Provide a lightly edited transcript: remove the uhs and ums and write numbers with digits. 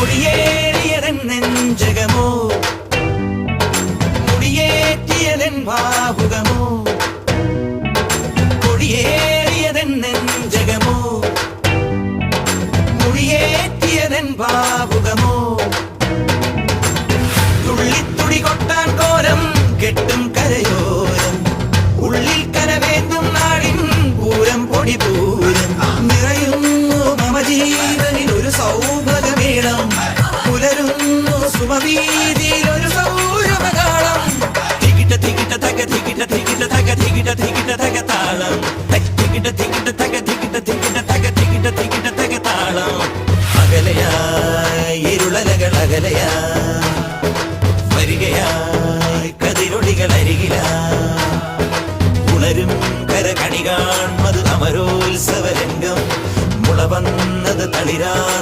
കൊടിയേറിയതൻ നെഞ്ചകമോ മുടിയേറ്റിയതൻ ഭാവുകമോ കൊടിയേറിയതൻ നെഞ്ചകമോ മുടിയേറ്റിയതൻ ഭാവുകമോ തുള്ളിത്തുടി കൊട്ടാൻ കോരം കെട്ടും കരയോരം ഉള്ളിൽ കനവേന്തും നാടിൻ പൂരം പൊടി പൂരം നിറയുന്നു മമ ജീവനിൽ ഒരു സൗഭഗമേളം പുലരുന്നു സുമവീതിയിൽ ഒരു സൗരഭകാളം തികിട്ട തികിട്ട തക തികിട്ട തികിട്ട തക തികിട്ട തികിട്ട തക താളം തികിട്ട തികിട്ട തക തികിട്ട തികിട്ട തക തികിട്ട തികിട്ട തക താളം അകലയായി ഇരുളലകൾ അകലയായി വരികയായി കതിരൊളികൾ അരികിലായി ഉണരും കരകണി കാൺമത് അമരോത്സവരംഗം മുളവന്നത് തളിരാ